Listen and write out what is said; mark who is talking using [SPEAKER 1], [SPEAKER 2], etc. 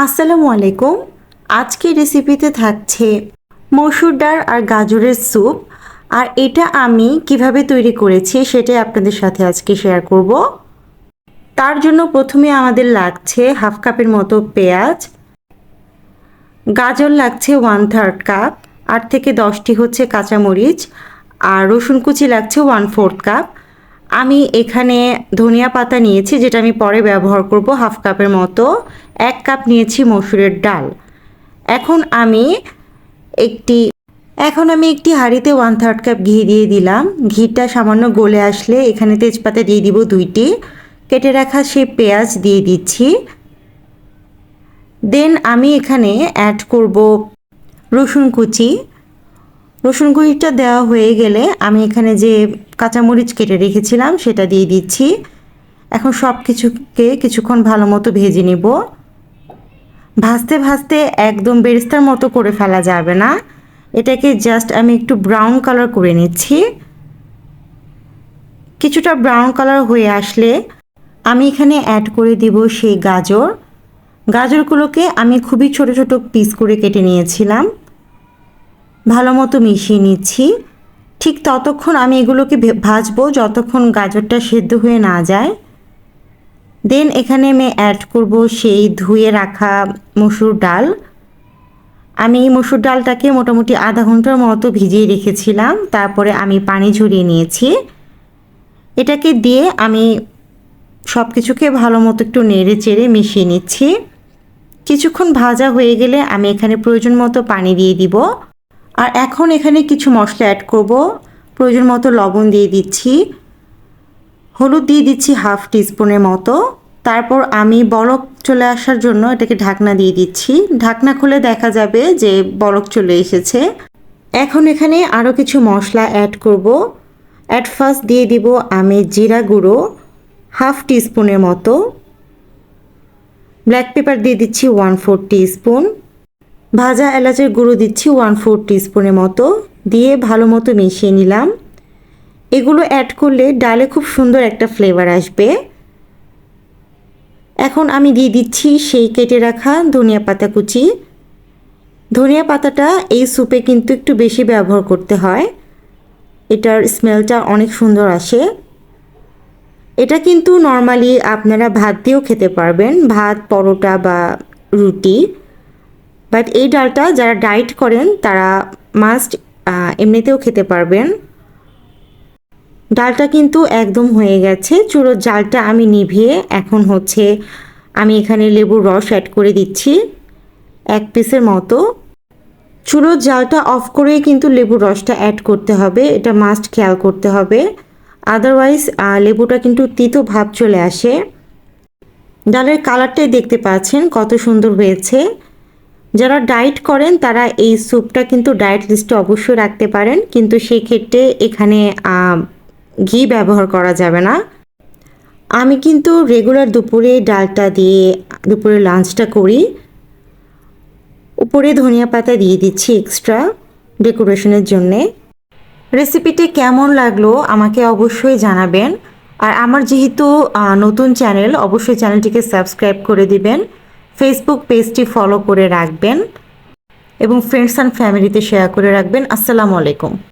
[SPEAKER 1] আসসালামু আলাইকুম। আজকের রেসিপিতে থাকছে মসুর ডাল আর গাজরের স্যুপ। আর এটা আমি কিভাবে তৈরি করেছি সেটাই আপনাদের সাথে আজকে শেয়ার করব। তার জন্য প্রথমে আমাদের লাগছে হাফ কাপের মতো পেঁয়াজ, গাজর লাগছে 1/3 কাপ, 8 থেকে 10টি হচ্ছে কাঁচামরিচ, আর রসুন কুচি লাগছে 1/4 কাপ। আমি এখানে ধনিয়া পাতা নিয়েছি, যেটা আমি পরে ব্যবহার করব হাফ কাপের মতো। 1 কাপ নিয়েছি মসুরের ডাল। এখন আমি একটি হাঁড়িতে 1/3 কাপ ঘি দিয়ে দিলাম। ঘিটা সামান্য গলে আসলে এখানে তেজপাতা দিয়ে দিব 2টি। কেটে রাখা সেই পেঁয়াজ দিয়ে দিচ্ছি। দেন আমি এখানে অ্যাড করব রসুন কুচি। রসুন কুচিটা দেওয়া হয়ে গেলে আমি এখানে যে কাঁচামরিচ কেটে রেখেছিলাম সেটা দিয়ে দিচ্ছি। এখন সব কিছুকে কিছুক্ষণ ভালো মতো ভেজে নিব। ভাজতে ভাজতে একদম বেরেস্তার মতো করে ফেলা যাবে না, এটাকে জাস্ট আমি একটু ব্রাউন কালার করে নিচ্ছি। কিছুটা ব্রাউন কালার হয়ে আসলে আমি এখানে অ্যাড করে দিব সেই গাজরগুলোকে আমি খুবই ছোট ছোট পিস করে কেটে নিয়েছিলাম। ভালো মতো মিশিয়ে নিচ্ছি। ঠিক ততক্ষণ আমি এগুলোকে ভাজবো যতক্ষণ গাজরটা সেদ্ধ হয়ে না যায়। দেন এখানে আমি অ্যাড করব সেই ধুয়ে রাখা মসুর ডাল। আমি এই মসুর ডালটাকে মোটামুটি আধা ঘন্টার মতো ভিজিয়ে রেখেছিলাম, তারপরে আমি পানি ঝরিয়ে নিয়েছি। এটাকে দিয়ে আমি সব কিছুকে ভালো মতো একটু নেড়ে চেড়ে মিশিয়ে নিচ্ছি। কিছুক্ষণ ভাজা হয়ে গেলে আমি এখানে প্রয়োজন মতো পানি দিয়ে দিব। আর এখন এখানে কিছু মশলা অ্যাড করব। প্রয়োজন মতো লবণ দিয়ে দিচ্ছি, হলুদ দিয়ে দিচ্ছি হাফ টিস্পুনের মতো। তারপর আমি বলক চলে আসার জন্য এটাকে ঢাকনা দিয়ে দিচ্ছি। ঢাকনা খুলে দেখা যাবে যে বলক চলে এসেছে। এখন এখানে আরও কিছু মশলা অ্যাড করব। অ্যাট ফার্স্ট দিয়ে দিব আমি জিরা গুঁড়ো হাফ টিস্পুনের মতো, ব্ল্যাক পেপার দিয়ে দিচ্ছি 1/4 টিস্পুন, ভাজা এলাচের গুঁড়ো দিচ্ছি 1/4 টিস্পুনের মতো, দিয়ে ভালো মতো মিশিয়ে নিলাম। এগুলো অ্যাড করলে ডালে খুব সুন্দর একটা ফ্লেভার আসবে। এখন আমি দিয়ে দিচ্ছি সেই কেটে রাখা ধনিয়া পাতা কুচি। ধনিয়া পাতাটা এই স্যুপে কিন্তু একটু বেশি ব্যবহার করতে হয়, এটার স্মেলটা অনেক সুন্দর আসে। এটা কিন্তু নর্মালি আপনারা ভাত দিয়েও খেতে পারবেন, ভাত, পরোটা বা রুটি। বাট এই ডালটা যারা ডায়েট করেন তারা মাস্ট এমনিতেও খেতে পারবেন। ডালটা কিন্তু একদম হয়ে গেছে। চুলোর জালটা আমি নিভিয়ে এখন হচ্ছে আমি এখানে লেবুর রস অ্যাড করে দিচ্ছি 1 পিসের মতো। চুলোর জালটা অফ করে কিন্তু লেবুর রসটা অ্যাড করতে হবে, এটা মাস্ট খেয়াল করতে হবে, আদারওয়াইজ লেবুটা কিন্তু তিতো ভাব চলে আসে। ডালের কালারটাই দেখতে পাচ্ছেন কত সুন্দর হয়েছে। যারা ডায়েট করেন তারা এই স্যুপটা কিন্তু ডায়েট লিস্টে অবশ্যই রাখতে পারেন, কিন্তু সেই ক্ষেত্রে এখানে ঘি ব্যবহার করা যাবে না। আমি কিন্তু রেগুলার দুপুরে ডালটা দিয়ে দুপুরে লাঞ্চটা করি। উপরে ধনিয়া পাতা দিয়ে দিচ্ছি এক্সট্রা ডেকোরেশনের জন্যে। রেসিপিটি কেমন লাগলো আমাকে অবশ্যই জানাবেন। আর আমার যেহেতু নতুন চ্যানেল, অবশ্যই চ্যানেলটিকে সাবস্ক্রাইব করে দিবেন, ফেসবুক পেজটি ফলো করে রাখবেন এবং ফ্রেন্ডস অ্যান্ড ফ্যামিলিতে শেয়ার করে রাখবেন। আসসালামু আলাইকুম।